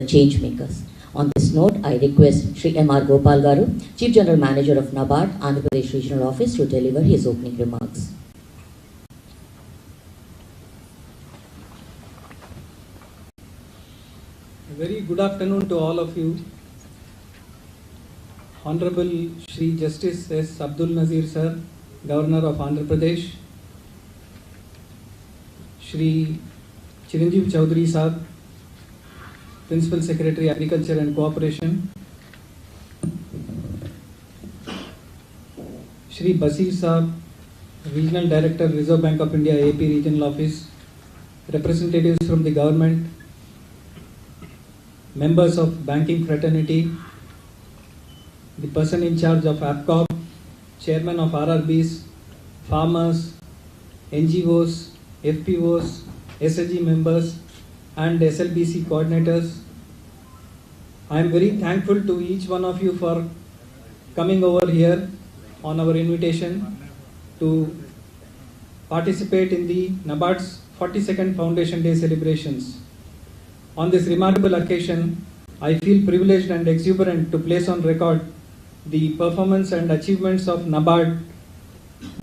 change makers. On this note, I request Shri M.R. Gopal Garu, Chief General Manager of NABARD, Andhra Pradesh Regional Office, to deliver his opening remarks. A very good afternoon to all of you. Honorable Shri Justice S. Abdul Nazeer Sir, Governor of Andhra Pradesh, Shri Chiranjeev Chaudhary Sahab, Principal Secretary Agriculture and Cooperation, Shri Basir Sahab, Regional Director, Reserve Bank of India, AP Regional Office, representatives from the government, members of banking fraternity, the person in charge of APCOP, chairman of RRBs, farmers, NGOs, FPOs, SAG members, and SLBC coordinators. I am very thankful to each one of you for coming over here on our invitation to participate in the NABARD's 42nd Foundation Day celebrations. On this remarkable occasion, I feel privileged and exuberant to place on record the performance and achievements of NABARD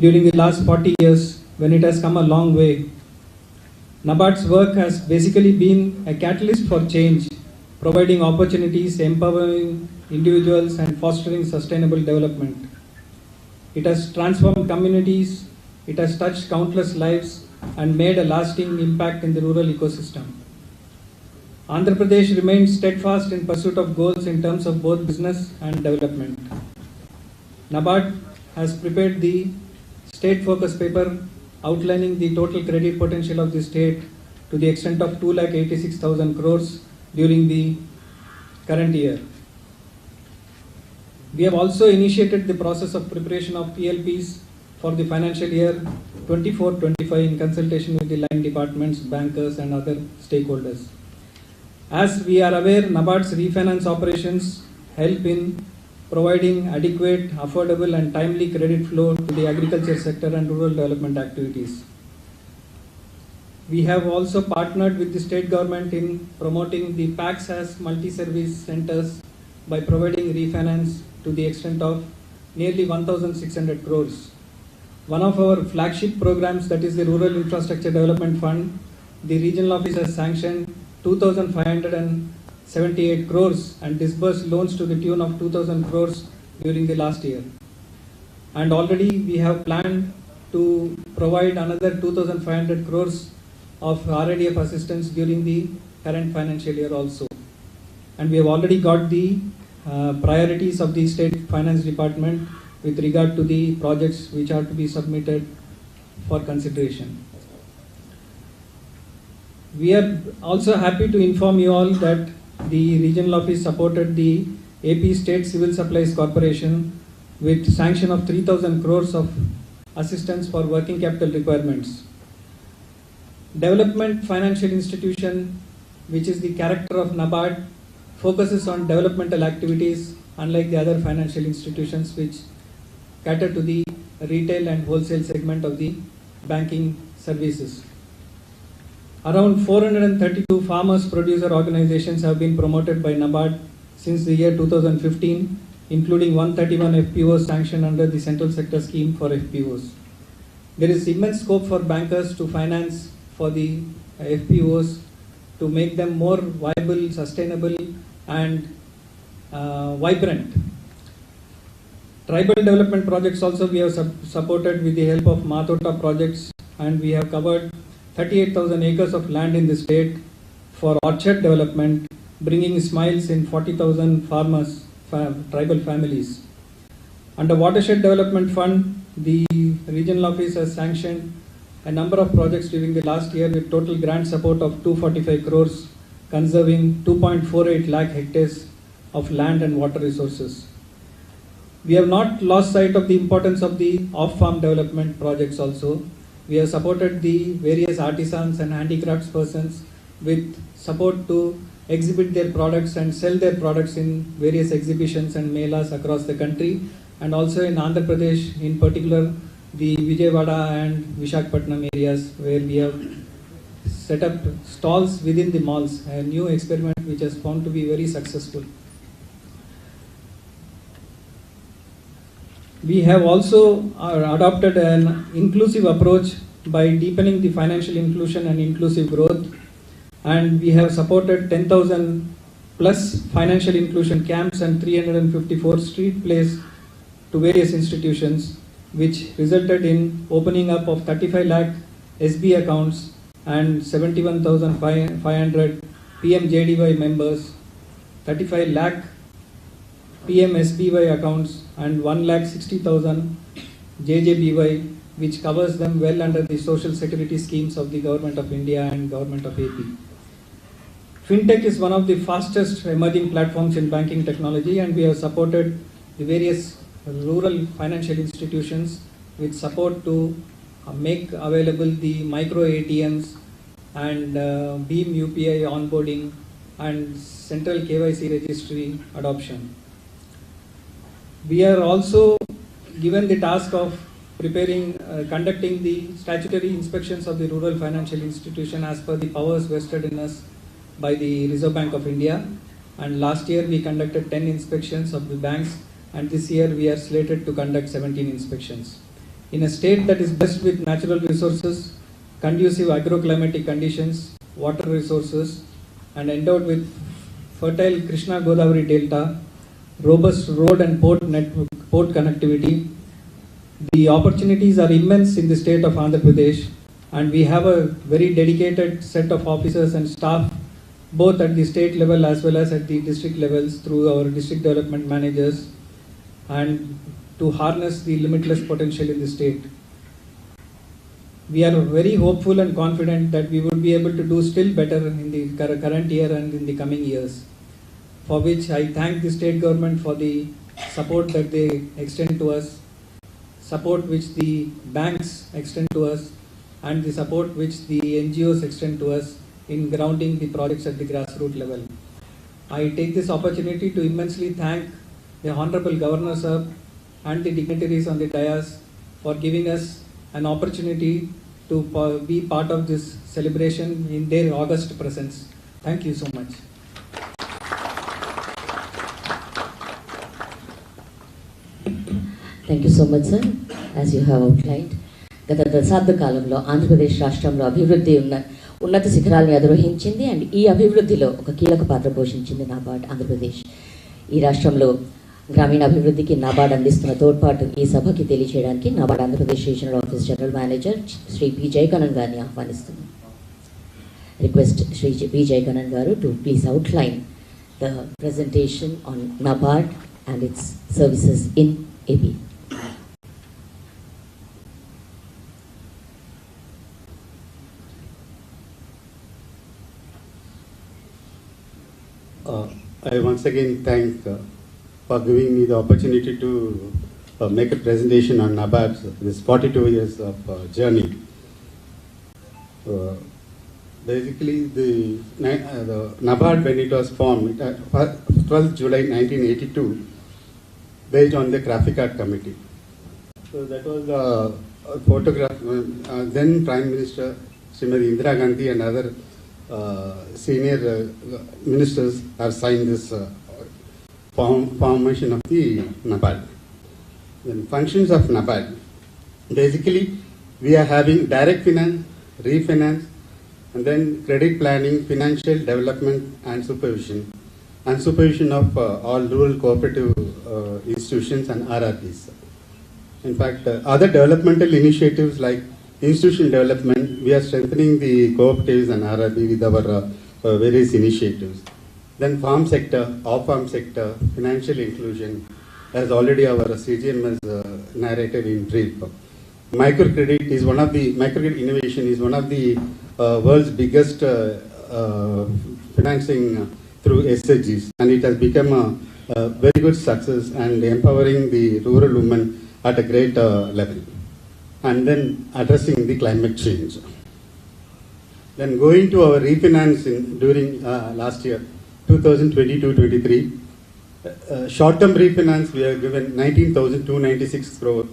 during the last 40 years, when it has come a long way. NABARD's work has basically been a catalyst for change, providing opportunities, empowering individuals, and fostering sustainable development. It has transformed communities, it has touched countless lives, and made a lasting impact in the rural ecosystem. Andhra Pradesh remains steadfast in pursuit of goals in terms of both business and development. NABARD has prepared the state focus paper outlining the total credit potential of the state to the extent of 2,86,000 crores during the current year. We have also initiated the process of preparation of PLPs for the financial year 24-25 in consultation with the line departments, bankers, and other stakeholders. As we are aware, NABARD's refinance operations help in providing adequate, affordable, and timely credit flow to the agriculture sector and rural development activities. We have also partnered with the state government in promoting the PACS as multi-service centers by providing refinance to the extent of nearly 1,600 crores. One of our flagship programs, that is the Rural Infrastructure Development Fund, the regional office has sanctioned 2,578 crores and disbursed loans to the tune of 2,000 crores during the last year. And already we have planned to provide another 2,500 crores of RIDF assistance during the current financial year also. And we have already got the priorities of the State Finance Department with regard to the projects which are to be submitted for consideration. We are also happy to inform you all that the regional office supported the AP State Civil Supplies Corporation with sanction of 3,000 crores of assistance for working capital requirements. Development Financial Institution, which is the character of NABARD, focuses on developmental activities unlike the other financial institutions which cater to the retail and wholesale segment of the banking services. Around 432 farmers producer organizations have been promoted by NABARD since the year 2015, including 131 FPOs sanctioned under the Central Sector Scheme for FPOs. There is immense scope for bankers to finance for the FPOs to make them more viable, sustainable, and vibrant. Tribal development projects also we have supported with the help of Matota projects, and we have covered 38,000 acres of land in the state for orchard development, bringing smiles in 40,000 farmers, tribal families. Under Watershed Development Fund, the regional office has sanctioned a number of projects during the last year with total grant support of 245 crores, conserving 2.48 lakh hectares of land and water resources. We have not lost sight of the importance of the off-farm development projects also. We have supported the various artisans and handicrafts persons with support to exhibit their products and sell their products in various exhibitions and melas across the country, and also in Andhra Pradesh, in particular the Vijayawada and Visakhapatnam areas, where we have set up stalls within the malls, a new experiment which has found to be very successful. We have also adopted an inclusive approach by deepening the financial inclusion and inclusive growth, and we have supported 10,000 plus financial inclusion camps and 354 street plays to various institutions, which resulted in opening up of 35 lakh SB accounts and 71,500 PMJDY members, 35 lakh PMSBY accounts and 1,60,000 JJBY, which covers them well under the social security schemes of the Government of India and Government of AP. Fintech is one of the fastest emerging platforms in banking technology, and we have supported the various rural financial institutions with support to make available the micro ATMs and Beam UPI onboarding and central KYC registry adoption. We are also given the task of conducting the statutory inspections of the rural financial institution as per the powers vested in us by the Reserve Bank of India. And last year we conducted 10 inspections of the banks, and this year we are slated to conduct 17 inspections. In a state that is blessed with natural resources, conducive agroclimatic conditions, water resources, and endowed with fertile Krishna Godavari Delta, robust road and port connectivity, the opportunities are immense in the state of Andhra Pradesh, and we have a very dedicated set of officers and staff both at the state level as well as at the district levels through our district development managers, and to harness the limitless potential in the state. We are very hopeful and confident that we would be able to do still better in the current year and in the coming years, for which I thank the state government for the support that they extend to us, support which the banks extend to us, and the support which the NGOs extend to us in grounding the projects at the grassroots level. I take this opportunity to immensely thank the Honorable Governor Sir and the dignitaries on the dais for giving us an opportunity to be part of this celebration in their august presence. Thank you so much. Thank you so much, sir. As you have outlined, గత దశాబ్ద కాలంలో ఆంధ్రప్రదేశ్ రాష్ట్రంలో అభివృద్ధి ఉన్నత శిఖరాలను అధిరోహించింది, and ఈ అభివృద్ధిలో ఒక కీలక పాత్ర పోషించింది నాబార్డ్ ఆంధ్రప్రదేశ్. ఈ రాష్ట్రంలో గ్రామీణ అభివృద్ధికి నాబార్డ్ అందిస్తున్న తోడ్పాటు ఈ సభకి తెలియజేయడానికి NABARD Andhra Pradesh regional office general manager Shri P Jayakanan గారిని ఆహ్వానిస్తున్నాం. రిక్వెస్ట్ శ్రీ పి జయకణన్ గారు to please outline the presentation on NABARD and its services in AP. I once again thank for giving me the opportunity to make a presentation on NABARD's this 42 years of journey. Basically, the NABARD, when it was formed, 12th July 1982, based on the Graphic Art Committee. So that was a photograph. Then Prime Minister Srimati Indira Gandhi and other senior ministers have signed this formation of the NABARD. Then functions of NABARD. Basically, we are having direct finance, refinance, and then credit planning, financial development and supervision of all rural cooperative institutions and RRPs. In fact, other developmental initiatives like institutional development, we are strengthening the cooperatives and RRB with our various initiatives. Then farm sector, off-farm sector, financial inclusion, as already our CGM has narrated in brief. Microcredit innovation is one of the world's biggest financing through SHGs, and it has become a very good success and empowering the rural women at a great level. And then addressing the climate change. Then going to our refinancing during last year, 2022-23, short-term refinance we have given 19,296 crore,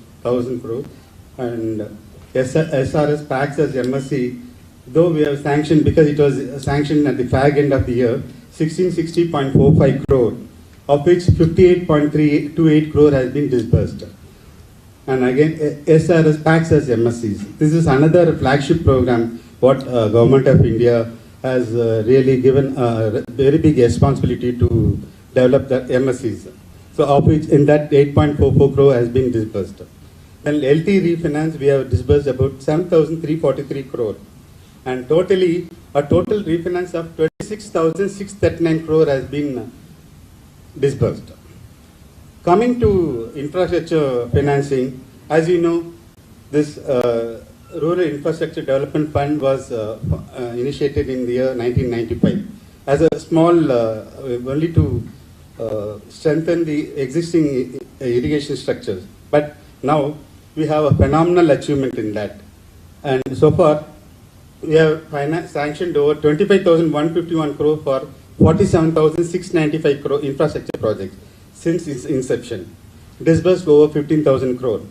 and SRS packs as MSC though we have sanctioned, because it was sanctioned at the fag end of the year, 1660.45 crore, of which 58.328 crore has been disbursed. And again, SRS packs as MSCs. This is another flagship program what Government of India has really given a very big responsibility to develop the MSCs. So of which in that 8.44 crore has been disbursed. Then LT refinance, we have disbursed about 7,343 crore. And totally, a total refinance of 26,639 crore has been disbursed. Coming to infrastructure financing, as you know, this Rural Infrastructure Development Fund was initiated in the year 1995 as a small, only to strengthen the existing irrigation structures. But now we have a phenomenal achievement in that. And so far, we have sanctioned over 25,151 crore for 47,695 crore infrastructure projects since its inception. Disbursed over 15,000 crore.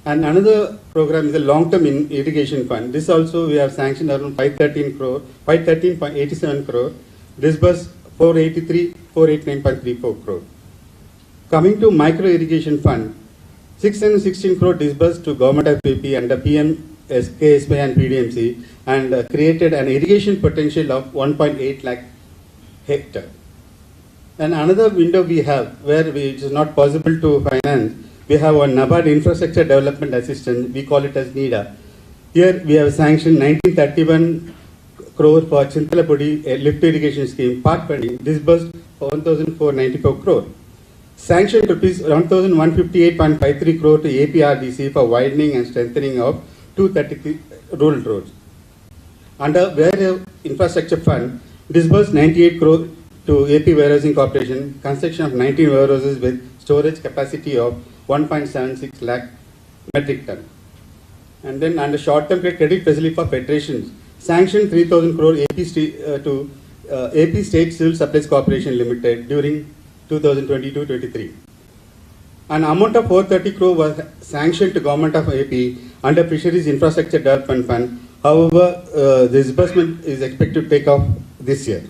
And another program is the long-term irrigation fund. This also we have sanctioned around 513.87 crore. Disbursed 489.34 crore. Coming to micro irrigation fund, 616 crore disbursed to Government of AP under PM, KSY and PDMC, and created an irrigation potential of 1.8 lakh hectare. And another window we have where it is not possible to finance, we have a NABARD Infrastructure Development Assistance, we call it as NIDA. Here we have sanctioned 1931 crore for Chintalapudi lift irrigation scheme, part funding, disbursed 1,494 crore. Sanctioned rupees 1,158.53 crore to APRDC for widening and strengthening of 233 rural roads. Under Warehouse Infrastructure Fund, disbursed 98 crore to AP Warehousing Corporation, construction of 19 warehouses with storage capacity of 1.76 lakh metric ton. And then under short-term credit facility for federations, sanctioned 3,000 crore AP to AP State Civil Supplies Corporation Limited during 2022-23. An amount of 430 crore was sanctioned to Government of AP under Fisheries Infrastructure Development Fund. However, the disbursement is expected to take off this year.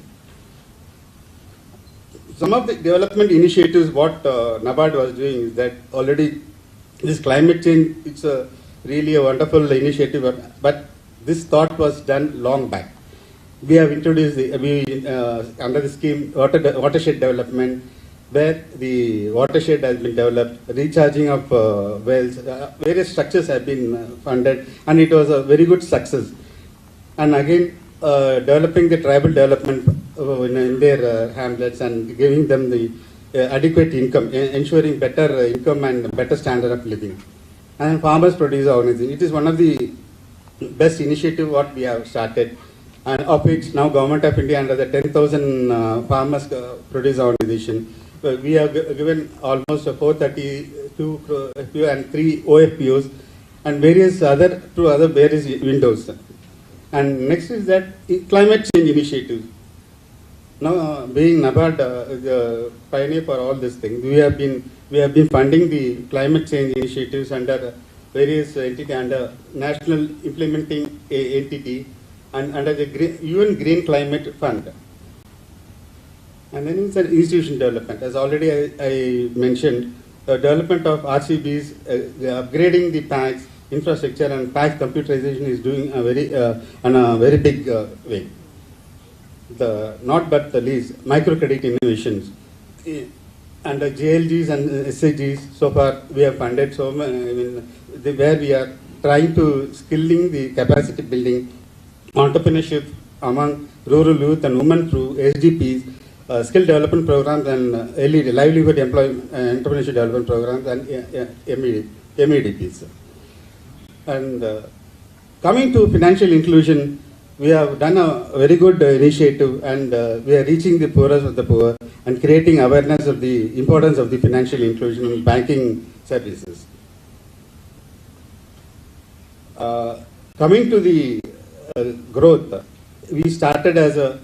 Some of the development initiatives what NABARD was doing is that already this climate change, it's really a wonderful initiative, but this thought was done long back. We have introduced under the scheme watershed development, where the watershed has been developed, recharging of wells, various structures have been funded, and it was a very good success. And again, developing the tribal development in their hamlets and giving them the adequate income, ensuring better income and better standard of living. And farmers producer organization, it is one of the best initiative what we have started, and of which now Government of India under the 10,000 farmers producer organization, we have given almost 432 crore and 3 OFPOs and various other various windows. And next is that climate change initiative. Now, being NABARD the pioneer for all these things, we have been funding the climate change initiatives under various entities, under National Implementing Entity and under the UN Green Climate Fund. And then it's an institution development. As already I mentioned, development of RCBs, upgrading the PACs, infrastructure and PAC computerization is doing a very big way. Not but the least, microcredit innovations. Under JLGs and SHGs, so far we have funded where we are trying to skilling the capacity building, entrepreneurship among rural youth and women through SDPs, skill development programs and LED, livelihood entrepreneurship development programs and MEDPs. And coming to financial inclusion, we have done a very good initiative, and we are reaching the poorest of the poor and creating awareness of the importance of the financial inclusion in banking services. Coming to the growth, we started as a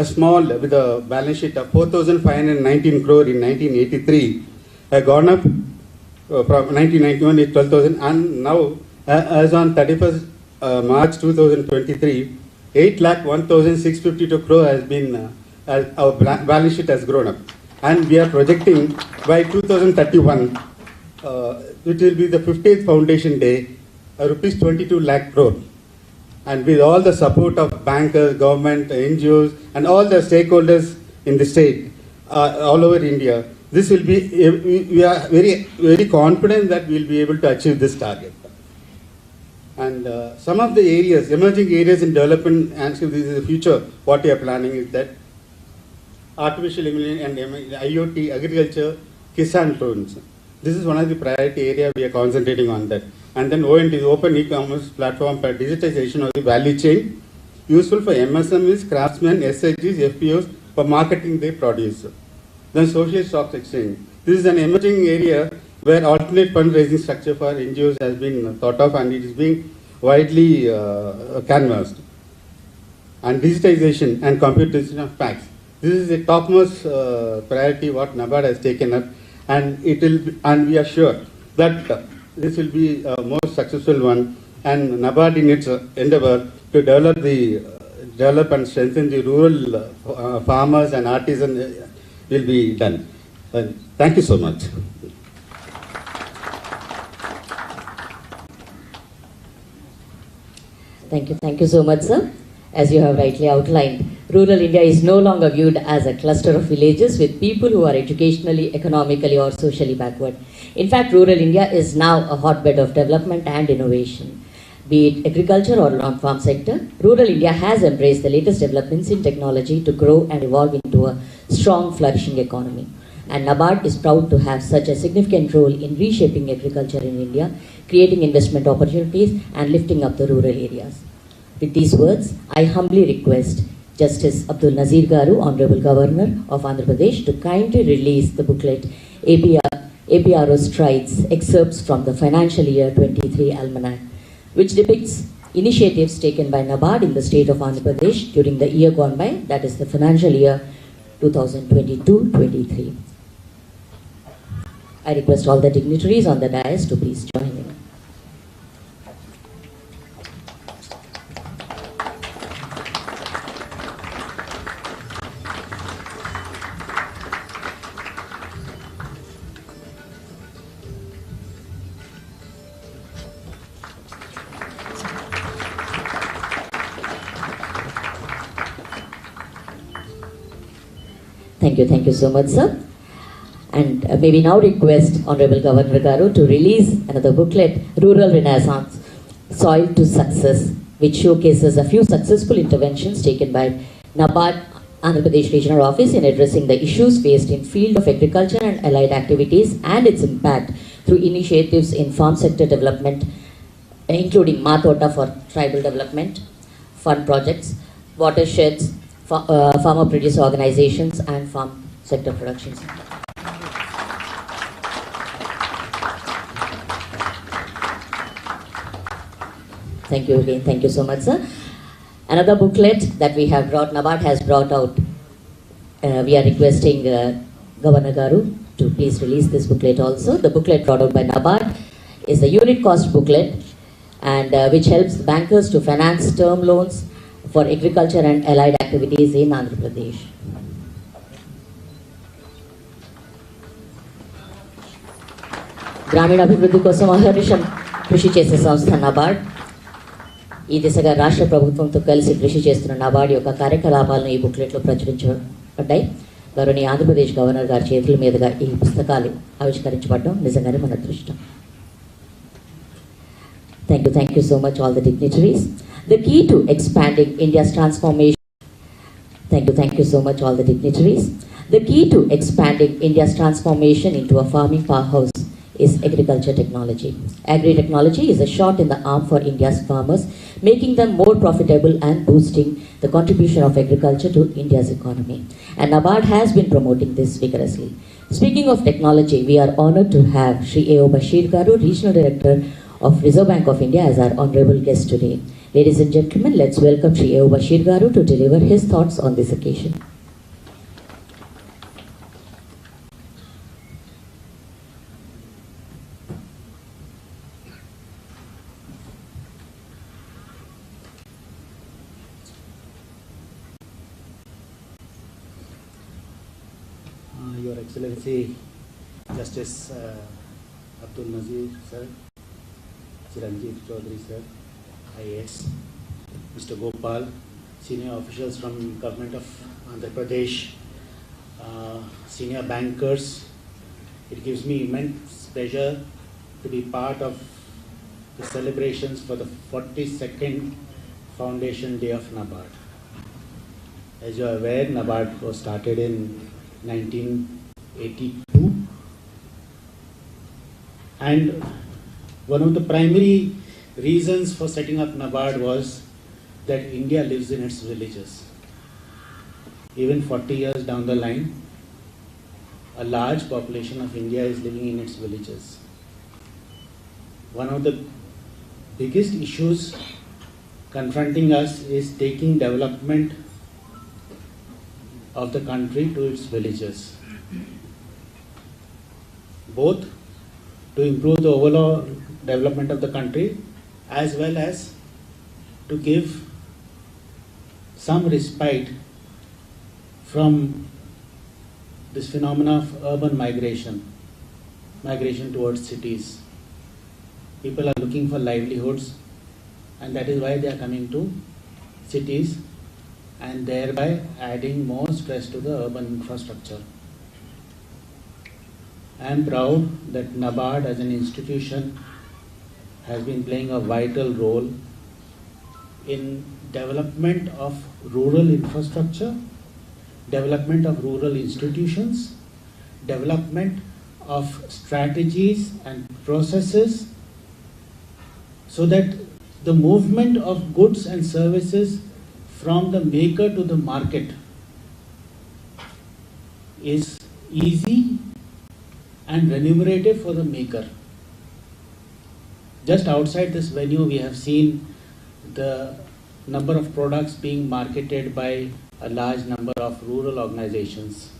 small with a balance sheet of 4,519 crore in 1983, have gone up from 1991 is 12,000, and now as on 31st March 2023, 8,01,652 crore has been, our balance sheet has grown up. And we are projecting by 2031, it will be the 50th foundation day, rupees 22 lakh crore. And with all the support of bankers, government, NGOs, and all the stakeholders in the state, all over India, this will be, we are very, very confident that we will be able to achieve this target. And some of the areas, emerging areas in development, and so this is the future, what we are planning is that artificial intelligence and IoT, agriculture, Kisan loans. This is one of the priority area we are concentrating on that. And then OND, open e-commerce platform for digitization of the value chain, useful for MSMEs, craftsmen, SHGs, FPOs for marketing their produce. Then social stock exchange. This is an emerging area where alternate fundraising structure for NGOs has been thought of and it is being widely canvassed. And digitization and computation of facts. This is the topmost priority what NABARD has taken up, and it will be, and we are sure that this will be a more successful one. And NABARD in its endeavor to develop and strengthen the rural farmers and artisans will be done. Thank you so much. Thank you so much, sir. As you have rightly outlined, rural India is no longer viewed as a cluster of villages with people who are educationally, economically, or socially backward. In fact, rural India is now a hotbed of development and innovation. Be it agriculture or non-farm sector, rural India has embraced the latest developments in technology to grow and evolve into a strong, flourishing economy. And NABARD is proud to have such a significant role in reshaping agriculture in India, creating investment opportunities, and lifting up the rural areas. With these words, I humbly request Justice Abdul Nazeer Garu, Honorable Governor of Andhra Pradesh, to kindly release the booklet APRO Strides, excerpts from the financial year 23 Almanac, which depicts initiatives taken by NABARD in the state of Andhra Pradesh during the year gone by, that is the financial year 2022-23. I request all the dignitaries on the dais to please join in. Thank you so much, sir. And may we now request Honorable Governor Garu to release another booklet, Rural Renaissance, Soil to Success, which showcases a few successful interventions taken by NABARD Andhra Pradesh Regional Office in addressing the issues faced in field of agriculture and allied activities and its impact through initiatives in farm sector development, including Matota for tribal development, fund projects, watersheds, farmer producer organizations, and farm sector productions. Thank you again. Thank you so much, sir. Another booklet that we have brought, NABARD has brought out. We are requesting Governor Garu to please release this booklet also. The booklet brought out by NABARD is the unit cost booklet, and which helps bankers to finance term loans for agriculture and allied activities in Andhra Pradesh. గ్రామీణ అభివృద్ధి కోసం అహర్నిశం కృషి చేసే సంస్థ NABARD. ఈ దిశగా రాష్ట్ర ప్రభుత్వంతో కలిసి కృషి చేస్తున్న NABARD యొక్క కార్యకలాపాలను ఈ బుక్లెట్లో ప్రచురించబడ్డాయి. గౌరవనీయ ఆంధ్రప్రదేశ్ గవర్నర్ గారి చేతుల మీదుగా ఈ పుస్తకాలు ఆవిష్కరించబడడం నిజంగానే మన అదృష్టం. Thank you so much, all the dignitaries. The key to expanding India's transformation. Thank you so much, all the dignitaries. The key to expanding India's transformation into a farming powerhouse is agriculture technology. Agri-technology is a shot in the arm for India's farmers, making them more profitable and boosting the contribution of agriculture to India's economy. And NABARD has been promoting this vigorously. Speaking of technology, we are honored to have Shri A.O. Bashir Garu, Regional Director of Reserve Bank of India, as our honorable guest today. Ladies and gentlemen, let's welcome Shri A.O. Bashir Garu to deliver his thoughts on this occasion. Your Excellency Justice Abdul Nazeer sir, Chiranjeev Chaudhary sir, IAS, Mr. Gopal, senior officials from Government of Andhra Pradesh, senior bankers. It gives me immense pleasure to be part of the celebrations for the 42nd Foundation Day of NABARD. As you are aware, NABARD was started in 1982, and one of the primary reasons for setting up NABARD was that India lives in its villages. Even 40 years down the line, a large population of India is living in its villages. One of the biggest issues confronting us is taking development of the country to its villages, both to improve the overall development of the country as well as to give some respite from this phenomena of urban migration towards cities. People are looking for livelihoods, and that is why they are coming to cities and thereby adding more stress to the urban infrastructure. I am proud that NABARD as an institution has been playing a vital role in development of rural infrastructure, development of rural institutions, development of strategies and processes so that the movement of goods and services from the maker to the market is easy and remunerative for the maker. Just outside this venue, we have seen the number of products being marketed by a large number of rural organizations.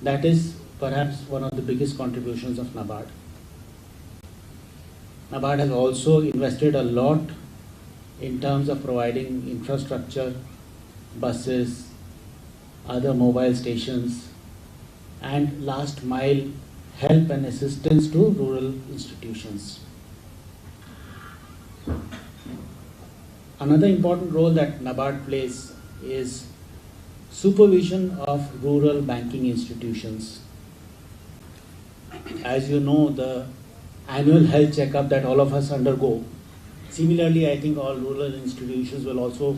That is perhaps one of the biggest contributions of NABARD. NABARD has also invested a lot in terms of providing infrastructure, buses, other mobile stations, and last mile help and assistance to rural institutions. Another important role that NABARD plays is supervision of rural banking institutions. As you know, the annual health checkup that all of us undergo, similarly, I think all rural institutions will also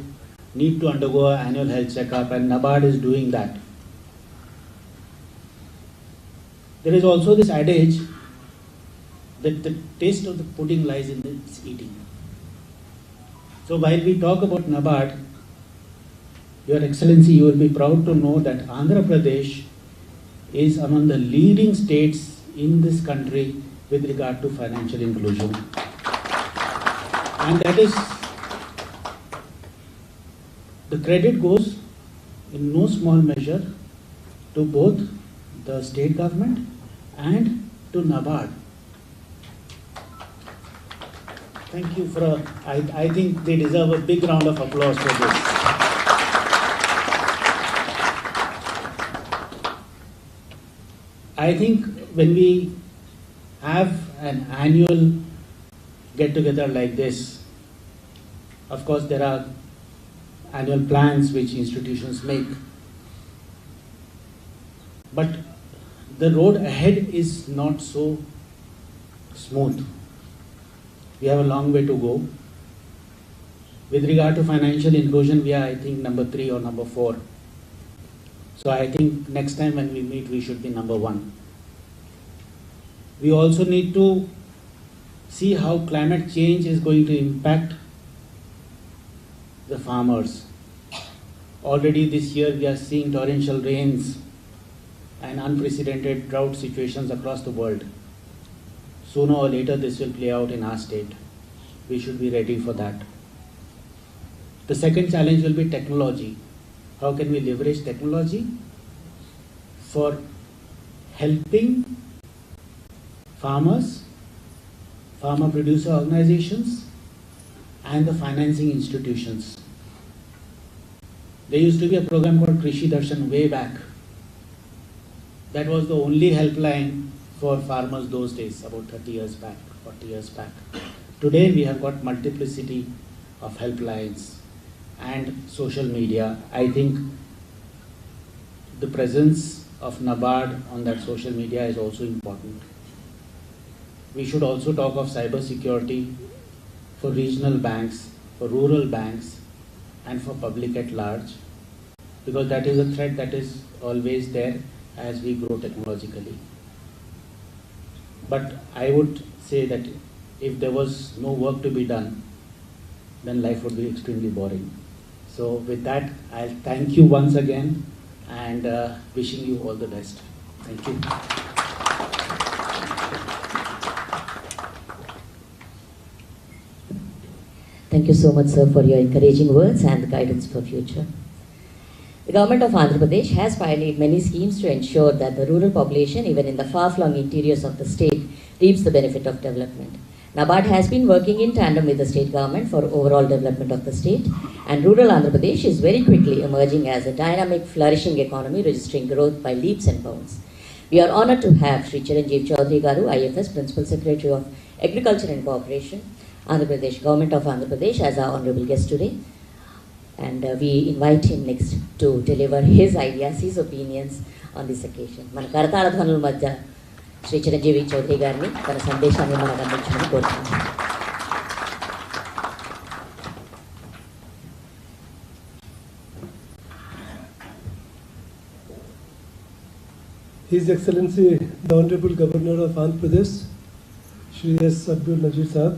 need to undergo an annual health checkup, and NABARD is doing that. There is also this adage that the taste of the pudding lies in its eating. So while we talk about NABARD, Your Excellency, you will be proud to know that Andhra Pradesh is among the leading states in this country with regard to financial inclusion. And that is, the credit goes in no small measure to both the state government and to NABARD. Thank you for, I think they deserve a big round of applause for this. I think when we have an annual get-together like this, of course there are annual plans which institutions make, but the road ahead is not so smooth. We have a long way to go. With regard to financial inclusion, we are, I think, number 3 or number 4. So I think next time when we meet, we should be number 1. We also need to see how climate change is going to impact the farmers. Already this year we are seeing torrential rains and unprecedented drought situations across the world. Sooner or later this will play out in our state. We should be ready for that. The second challenge will be technology. How can we leverage technology for helping farmers, farmer producer organizations, and the financing institutions? There used to be a program called Krishi Darshan way back That was the only helpline for farmers those days, about 30 years back, 40 years back. Today we have got multiplicity of helplines and social media. I think the presence of NABARD on that social media is also important. We should also talk of cyber security for regional banks, for rural banks, and for public at large, because that is a threat that is always there as we grow technologically. But I would say that if there was no work to be done, then life would be extremely boring. So with that, I'll thank you once again and wishing you all the best. Thank you. Thank you so much, sir, for your encouraging words and the guidance for future. The government of Andhra Pradesh has pioneered many schemes to ensure that the rural population, even in the far-flung interiors of the state, reaps the benefit of development. NABARD has been working in tandem with the state government for overall development of the state, and rural Andhra Pradesh is very quickly emerging as a dynamic, flourishing economy, registering growth by leaps and bounds. We are honoured to have Sri Chiranjeev Chaudhary Garu, IFS, Principal Secretary of Agriculture and Cooperation, Andhra Pradesh, Government of Andhra Pradesh, as our honourable guest today. And we invite him next to deliver his ideas, his opinions on this occasion. మన కరతాళ ధ్వనుల మధ్య శ్రీ చిరంజీవి చౌదరి గారిని తన సందేశాన్ని మనకు అందించమని కోరుతున్నాను. His Excellency, the Honorable Governor of Andhra Pradesh, Shri S. Abdul Nazeer Sahab,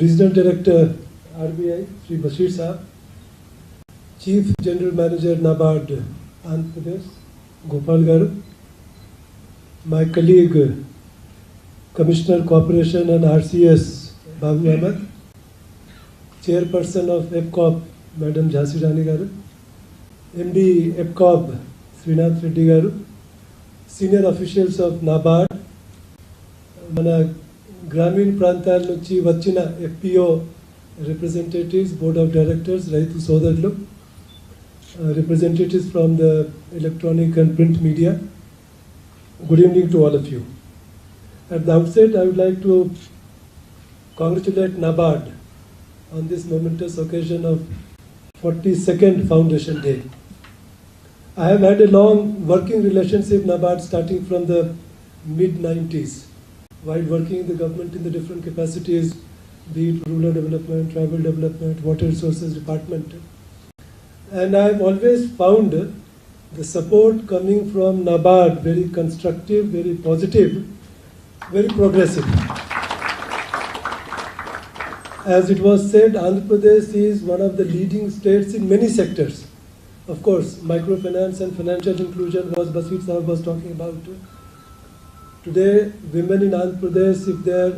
Regional Director RBI, Shri Bashir Sahab, Chief General Manager NABARD Andhra Pradesh, Gopal Garu, my colleague, Commissioner Corporation and RCS, Babu Ahmed, Chairperson of EPCOP, Madam Jhansi Rani Garu, MD EPCOP, Srinath Reddy Garu, Senior Officials of NABARD, Mana గ్రామీణ ప్రాంతాల నుంచి వచ్చిన FPO representatives, board of directors, రైతు సోదరులు, representatives from the electronic and print media, good evening to all of you. At the outset, I would like to congratulate NABARD on this momentous occasion of 42nd Foundation Day. I have had a long working relationship with NABARD starting from the mid-90s. While working in the government in the different capacities, be it rural development, tribal development, water resources department. And I have always found the support coming from NABARD very constructive, very positive, very progressive. As it was said, Andhra Pradesh is one of the leading states in many sectors. Of course, microfinance and financial inclusion was Basit Sahab was talking about. Today, women in Andhra Pradesh, if they are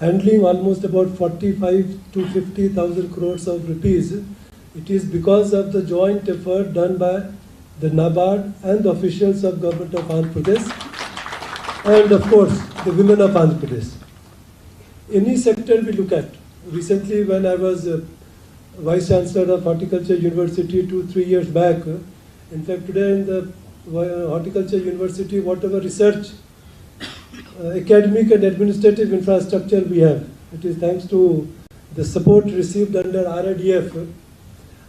handling almost about 45 to 50,000 crores of rupees, it is because of the joint effort done by the NABARD and the officials of government of Andhra Pradesh, and of course, the women of Andhra Pradesh. Any sector we look at. Recently, when I was Vice Chancellor of Horticulture University 2-3 years back, in fact, today in the Horticulture University, whatever research, academic and administrative infrastructure we have, it is thanks to the support received under RDF.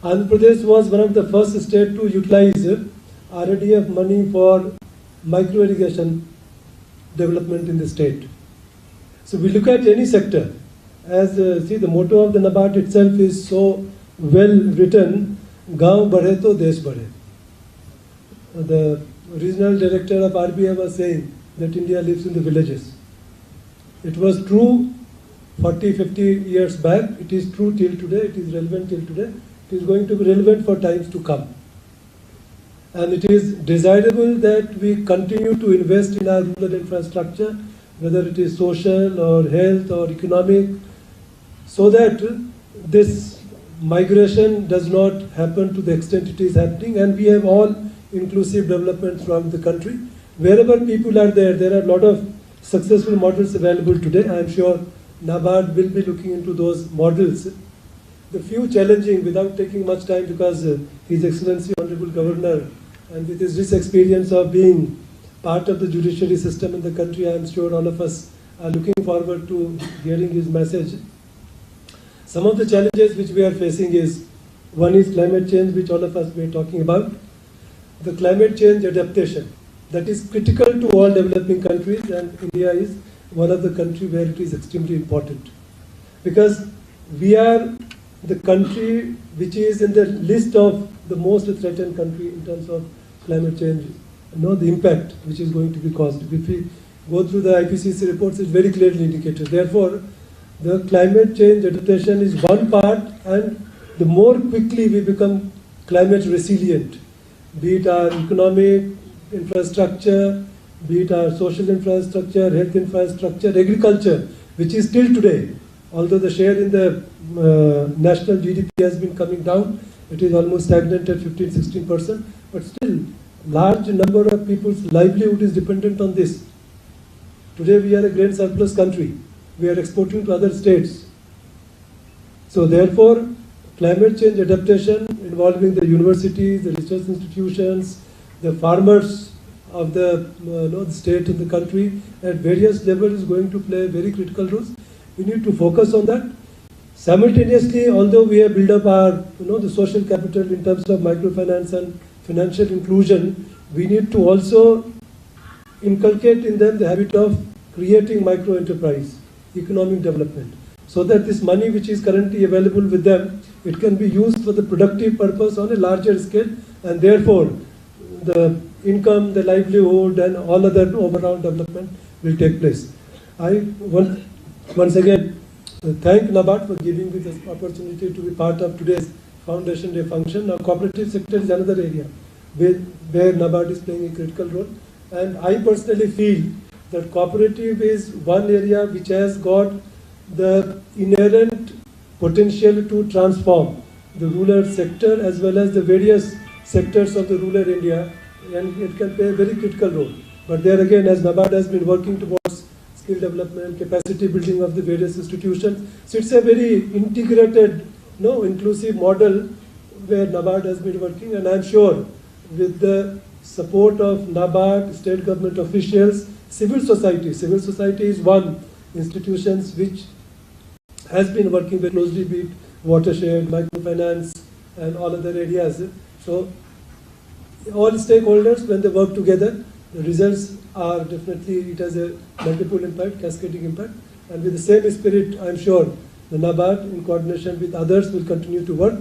Andhra Pradesh was one of the first states to utilize RDF money for micro irrigation development in the state. So we look at any sector, as see the motto of the NABARD itself is so well written, Gaon badhe to desh badhe. The regional director of RBI was saying that India lives in the villages. It was true 40-50 years back, it is true till today, it is relevant till today, it is going to be relevant for times to come. And it is desirable that we continue to invest in our rural infrastructure, whether it is social or health or economic, so that this migration does not happen to the extent it is happening, and we have all inclusive development throughout the country. Wherever people are there, there are a lot of successful models available today. I am sure NABARD will be looking into those models. The few challenging, without taking much time, because His Excellency Honorable Governor and with his rich experience of being part of the judiciary system in the country, I am sure all of us are looking forward to hearing his message. Some of the challenges which we are facing is, one is climate change, which all of us were talking about. The climate change adaptation, that is critical to all developing countries, and India is one of the countries where it is extremely important. Because we are the country which is in the list of the most threatened country in terms of climate change, the impact which is going to be caused. If we go through the IPCC reports, it's very clearly indicated. Therefore, the climate change adaptation is one part, and the more quickly we become climate resilient, be it our economic infrastructure, be it our social infrastructure, health infrastructure, agriculture, which is still today, although the share in the national GDP has been coming down, it is almost stagnant at 15-16%, but still large number of people's livelihood is dependent on this. Today we are a grain surplus country. We are exporting to other states. So therefore, climate change adaptation involving the universities, the research institutions, the farmers of the state and the country at various levels is going to play very critical roles. We need to focus on that. Simultaneously, although we have built up our the social capital in terms of microfinance and financial inclusion, we need to also inculcate in them the habit of creating micro enterprise, economic development, so that this money which is currently available with them, it can be used for the productive purpose on a larger scale, and therefore the income, the livelihood, and all other overall development will take place. I once again thank NABARD for giving me this opportunity to be part of today's Foundation Day function. Now, cooperative sector is another area where NABARD is playing a critical role, and I personally feel that cooperative is one area which has got the inherent potential to transform the rural sector as well as the various sectors of the rural India, and it can play a very critical role. But there again, as NABARD has been working towards skill development, capacity building of the various institutions, so it's a very integrated, inclusive model where NABARD has been working, and I'm sure with the support of NABARD, state government officials, civil society is one institution which has been working very closely with watershed, microfinance, and all other areas. So all stakeholders, when they work together, the results are definitely, it has a multiple impact, cascading impact, and with the same spirit, I'm sure the NABARD in coordination with others will continue to work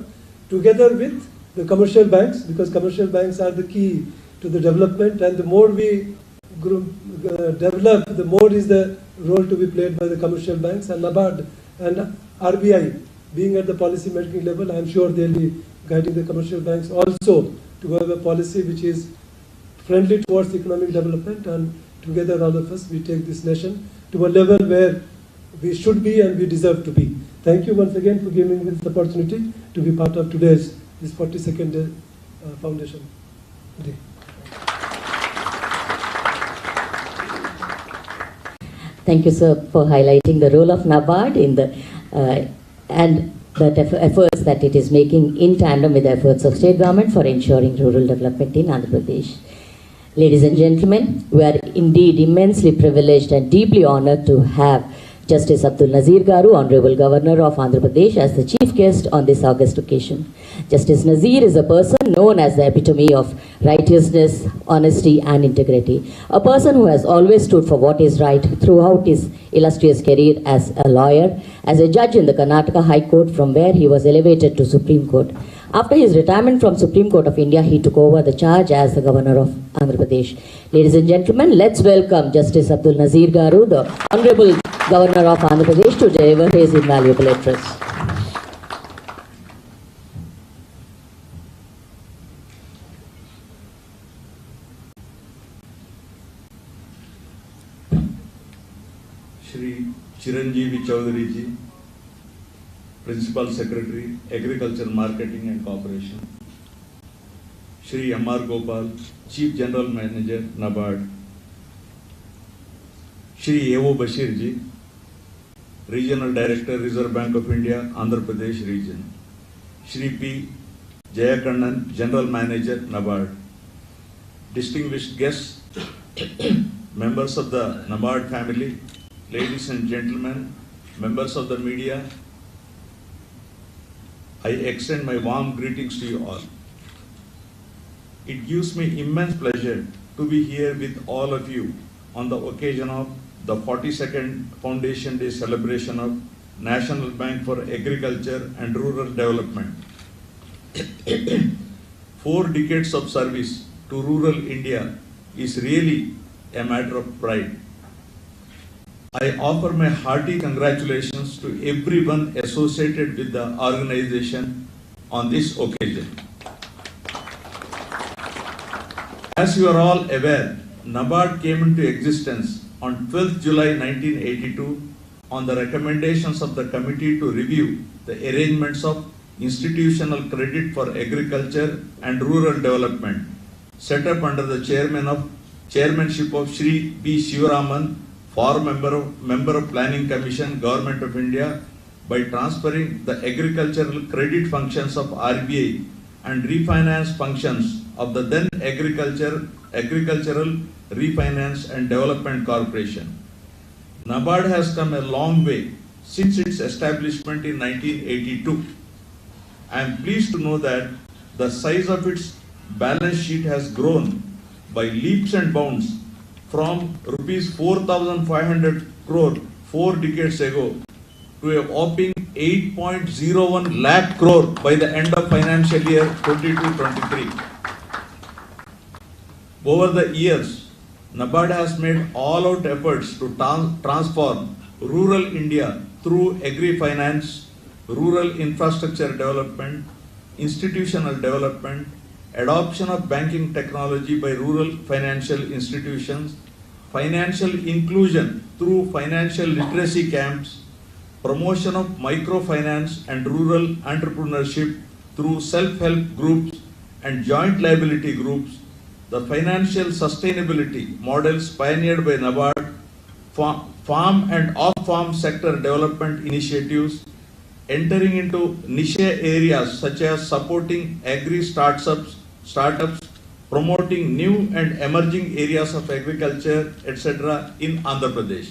together with the commercial banks, because commercial banks are the key to the development, and the more we develop, the more is the role to be played by the commercial banks, and NABARD and RBI being at the policy making level, I'm sure they'll be guiding the commercial banks also to have a policy which is friendly towards economic development, and together all of us, we take this nation to a level where we should be and we deserve to be. Thank you once again for giving me this opportunity to be part of today's this 42nd Foundation Day. Thank you, sir, for highlighting the role of NABARD in the and the efforts that it is making in tandem with the efforts of state government for ensuring rural development in Andhra Pradesh. Ladies and gentlemen, we are indeed immensely privileged and deeply honored to have Justice Abdul Nazeer Garu, Honorable Governor of Andhra Pradesh, as the chief guest on this august occasion. Justice Nazeer is a person known as the epitome of righteousness, honesty and integrity. A person who has always stood for what is right throughout his illustrious career as a lawyer, as a judge in the Karnataka High Court, from where he was elevated to Supreme Court. After his retirement from Supreme Court of India, he took over the charge as the Governor of Andhra Pradesh. Ladies and gentlemen, let's welcome Justice Abdul Nazeer Garu, the Honorable Governor of Andhra Pradesh, to deliver his invaluable address. Shri Chiranjeevi Chaudhary ji, Principal Secretary, Agriculture, Marketing and Cooperation. Shri M.R. Gopal, Chief General Manager, NABARD. Shri A.O. Bashir ji, Regional Director, Reserve Bank of India, Andhra Pradesh Region. Shri P. Jayakannan, General Manager, NABARD. distinguished guests, members of the NABARD family, ladies and gentlemen, members of the media, I extend my warm greetings to you all. It gives me immense pleasure to be here with all of you on the occasion of the 42nd Foundation Day celebration of National Bank for Agriculture and Rural Development. 4 decades of service to rural India is really a matter of pride. I offer my hearty congratulations to everyone associated with the organization on this occasion. As you are all aware, NABARD came into existence on 12th July 1982 on the recommendations of the Committee to Review the Arrangements of Institutional Credit for Agriculture and Rural Development, set up under the chairmanship of Shri B. Shivaraman, former member of Planning Commission, Government of India, by transferring the agricultural credit functions of RBI and refinance functions of the then Agricultural Refinance and Development Corporation. NABARD has come a long way since its establishment in 1982. I am pleased to know that the size of its balance sheet has grown by leaps and bounds from rupees 4,500 crore 4 decades ago to a whopping 8.01 lakh crore by the end of financial year 22-23. Over the years, NABARD has made all-out efforts to transform rural India through agri-finance, rural infrastructure development, institutional development, adoption of banking technology by rural financial institutions, financial inclusion through financial literacy camps, promotion of microfinance and rural entrepreneurship through self-help groups and joint liability groups, the financial sustainability models pioneered by NABARD, farm and off-farm sector development initiatives, entering into niche areas such as supporting agri-startups, promoting new and emerging areas of agriculture, etc. in Andhra Pradesh.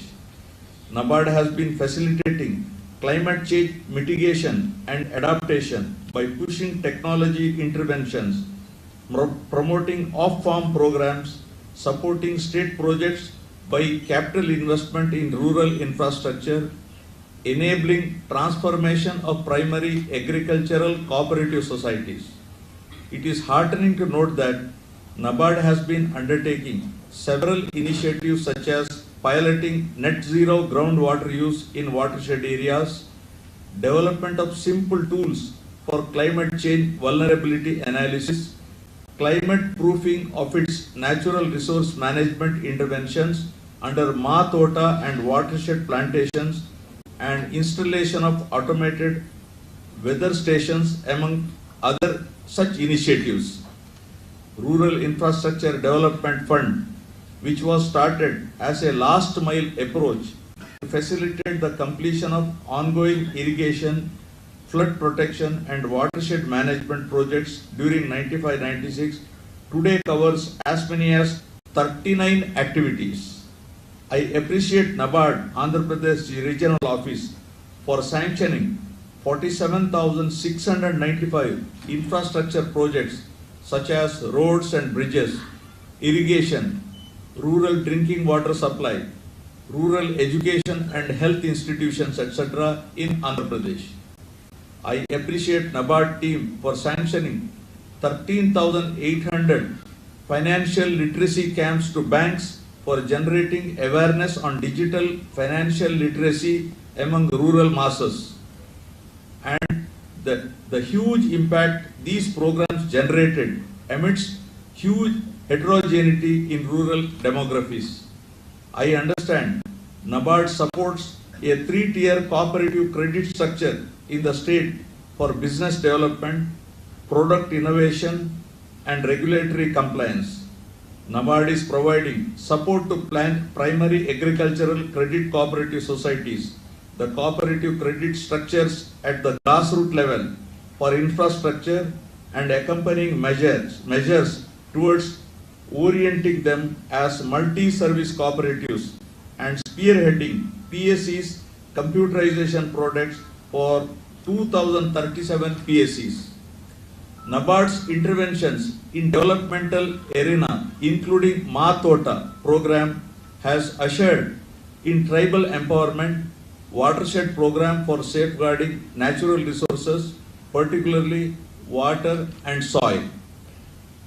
NABARD has been facilitating climate change mitigation and adaptation by pushing technology interventions, promoting off-farm programs, supporting state projects by capital investment in rural infrastructure, enabling transformation of primary agricultural cooperative societies. It is heartening to note that NABARD has been undertaking several initiatives such as piloting net zero groundwater use in watershed areas, development of simple tools for climate change vulnerability analysis, climate proofing of its natural resource management interventions under Ma Tota and watershed plantations, and installation of automated weather stations among other such initiatives. Rural Infrastructure Development Fund, which was started as a last mile approach to facilitate the completion of ongoing irrigation, flood protection and watershed management projects during 95-96, today covers as many as 39 activities. I appreciate NABARD Andhra Pradesh Regional Office for sanctioning 47,695 infrastructure projects such as roads and bridges, irrigation, rural drinking water supply, rural education and health institutions, etc. in Andhra Pradesh. I appreciate NABARD team for sanctioning 13,800 financial literacy camps to banks for generating awareness on digital financial literacy among rural masses, and the huge impact these programs generated amidst huge heterogeneity in rural demographies. I understand NABARD supports a 3-tier cooperative credit structure in the state for business development, product innovation and regulatory compliance. NABARD is providing support to primary agricultural credit cooperative societies, the cooperative credit structures at the grassroots level for infrastructure and accompanying measures towards orienting them as multi-service cooperatives and spearheading PSC's computerization projects for 2037 PSCs. NABARD's interventions in developmental arena, including Ma Tota program, has ushered in tribal empowerment, watershed program for safeguarding natural resources, particularly water and soil.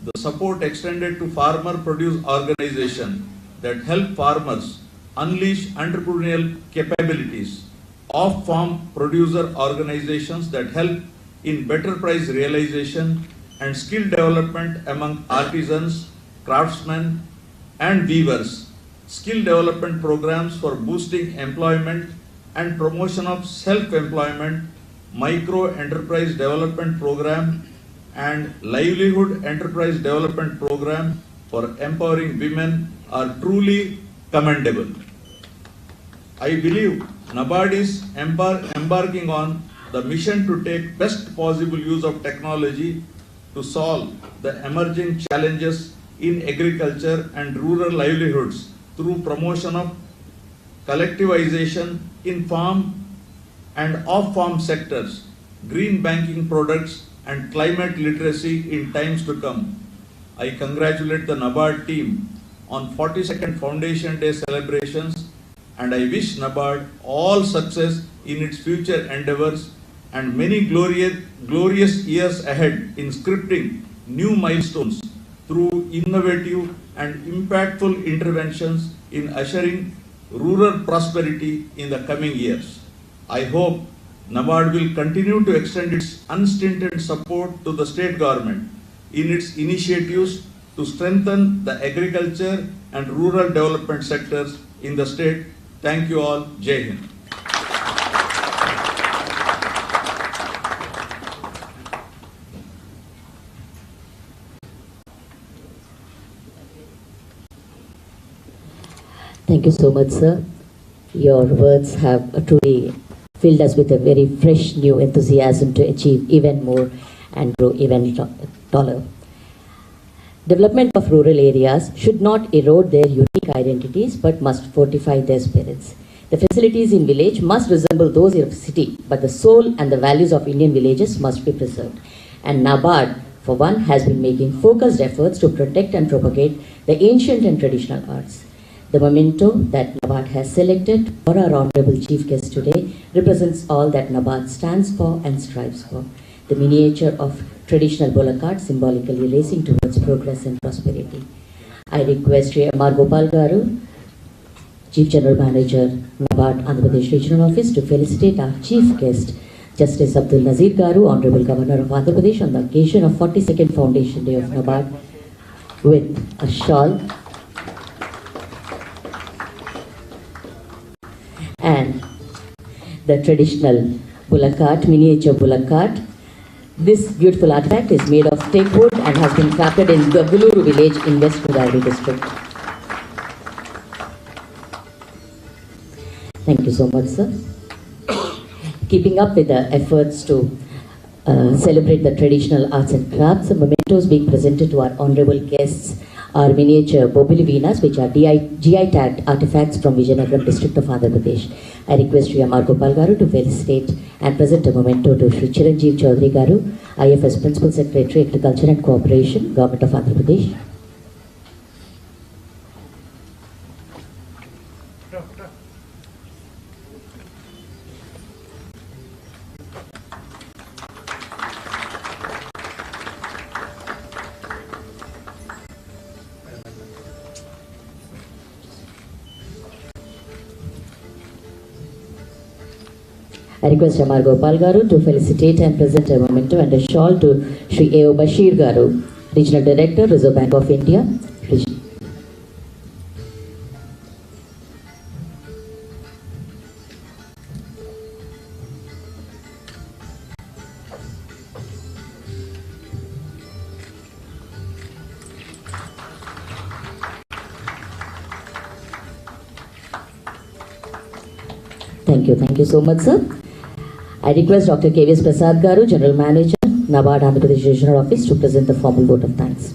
The support extended to farmer produce organization that help farmers unleash entrepreneurial capabilities, off-farm producer organizations that help in better price realization and skill development among artisans, craftsmen and weavers, skill development programs for boosting employment and promotion of self-employment, micro enterprise development program and livelihood enterprise development program for empowering women are truly commendable. I believe NABARD is embarking on the mission to take best possible use of technology to solve the emerging challenges in agriculture and rural livelihoods through promotion of collectivization in farm and off-farm sectors, green banking products and climate literacy in times to come. I congratulate the NABARD team on 42nd Foundation Day celebrations and I wish NABARD all success in its future endeavors and many glorious years ahead in scripting new milestones through innovative and impactful interventions in ushering rural prosperity in the coming years. I hope NABARD will continue to extend its unstinted support to the state government in its initiatives to strengthen the agriculture and rural development sectors in the state. Thank you all. Jai Hind. Thank you so much, sir. Your words have truly filled us with a very fresh new enthusiasm to achieve even more and grow even taller. Development of rural areas should not erode their unique identities but must fortify their spirits. The facilities in village must resemble those of city, but the soul and the values of Indian villages must be preserved. And NABARD, for one, has been making focused efforts to protect and propagate the ancient and traditional arts. The memento that NABARD has selected for our Honorable Chief Guest today represents all that NABARD stands for and strives for. The miniature of traditional bullock cart symbolically racing towards progress and prosperity. I request Sri M.R. Gopal Garu, Chief General Manager, NABARD Andhra Pradesh Regional Office, to felicitate our Chief Guest, Justice Abdul Nazeer Garu, Honorable Governor of Andhra Pradesh, on the occasion of 42nd Foundation Day of NABARD, with a shawl and the traditional bullock cart, miniature bullock cart. This beautiful artifact is made of teak wood and has been crafted in Gaguluru village in West Godavari district. Thank you so much, sir. Keeping up with the efforts to celebrate the traditional arts and crafts, the mementos being presented to our honorable guests are miniature Bobili Veenas, which are GI tagged artifacts from Vijayanagaram district of Andhra Pradesh. I request Sri M.R. Gopal Garu to felicitate and present a memento to Sri Chiranjeev Chaudhary Garu, IFS Principal Secretary, Agriculture and Cooperation, Government of Andhra Pradesh. I request M.R. Gopal Garu to felicitate and present a memento and a shawl to Sri A.O. Bashir Garu, Regional Director, Reserve Bank of India. Thank you so much, sir. I request Dr. K.V.S. Prasad Garu, General Manager, NABARD Andhra Pradesh Regional Office, to present the formal vote of thanks.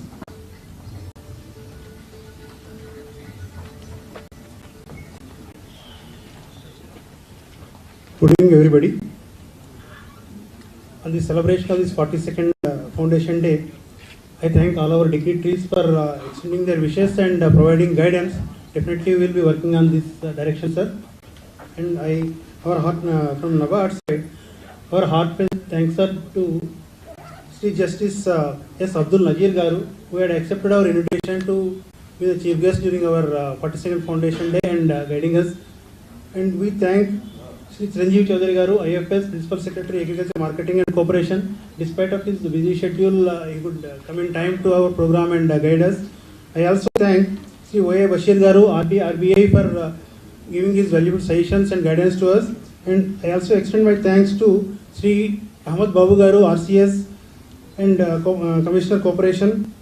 Good evening, everybody. On the celebration of this 42nd Foundation Day, I thank all our dignitaries for extending their wishes and providing guidance. Definitely, we will be working on this direction, sir. And from NABARD side, our heartfelt thanks are to Sri Justice S. Abdul Nazeer Garu, who had accepted our invitation to be the chief guest during our 42nd Foundation Day and guiding us. And we thank Sri Chiranjeev Chaudhary Garu, IFS, Principal Secretary, Agriculture, Marketing and Cooperation. Despite of his busy schedule, he could come in time to our program and guide us. I also thank Sri O.A. Bashir Garu, RBI, for giving his valuable suggestions and guidance to us. And I also extend my thanks to Sri Ahmad Babu Garu, RCS, and Commissioner Corporation.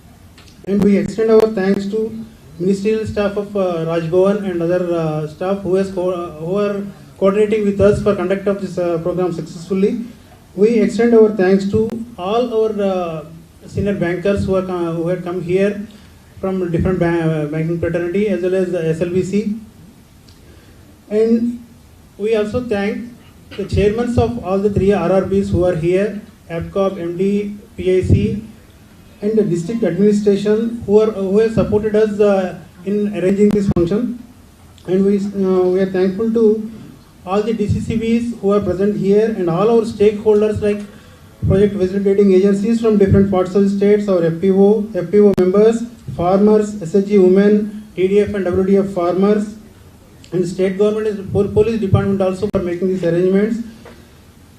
And we extend our thanks to ministerial staff of Raj Bhavan and other staff who are coordinating with us for conduct of this program successfully. We extend our thanks to all our senior bankers who had come here from different banking fraternity as well as the SLBC. And we also thank the chairmans of all the three RRBs who are here, APCOP, MD, PIC, and the district administration who have supported us in arranging this function. And we are thankful to all the DCCBs who are present here and all our stakeholders like project facilitating agencies from different parts of the states, our FPO members, farmers, SHG women, TDF and WDF farmers, and state government and police department also for making these arrangements.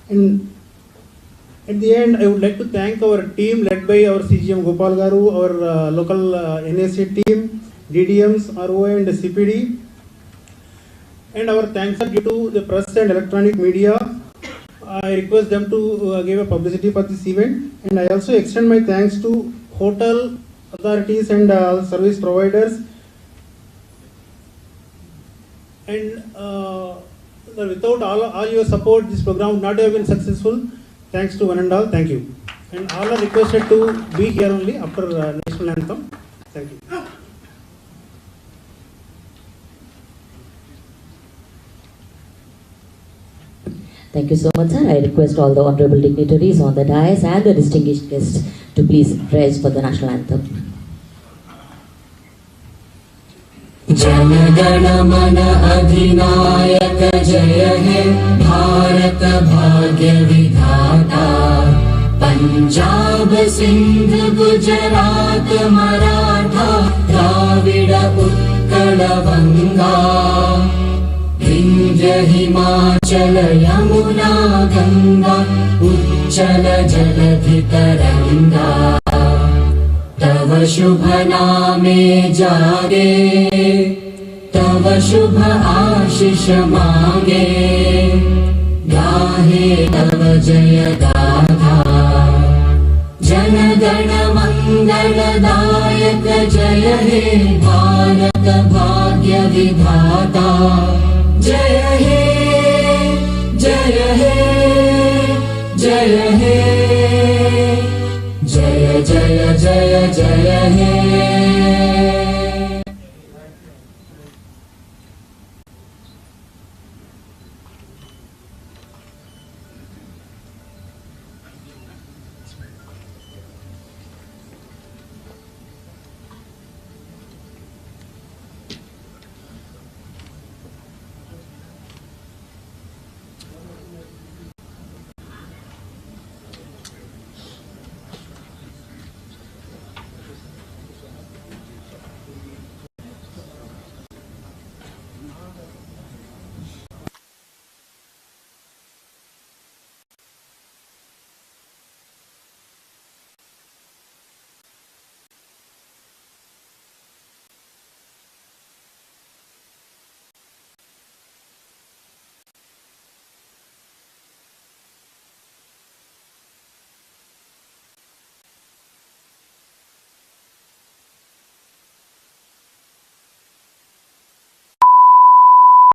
And at the end, I would like to thank our team led by our CGM Gopal Garu, our local NAC team, DDMs, ROA and CPD. And our thanks are due to the press and electronic media. I request them to give a publicity for this event. And I also extend my thanks to hotel authorities and service providers. And without all your support, this program would not have been successful. Thanks to one and all. Thank you. And all are requested to be here only after national anthem. Thank you. Thank you so much, sir. I request all the honorable dignitaries on the dais and the distinguished guests to please rise for the national anthem. जनगण मन अधिनायक जय हे भारत भाग्य विधाता पंजाब सिंध गुजरात मराठा द्राविड उत्कल बंगा विंध्य हिमाचल यमुना गंगा उच्चल जलधि तरंगा तव शुभ नामे जागे तव शुभ आशीष मांगे गाहे तव जय गाथा जन गण मंगलदायक जय हे भारत भाग्य विधाता जय हे जय हे जय हे जय जय जय जय हे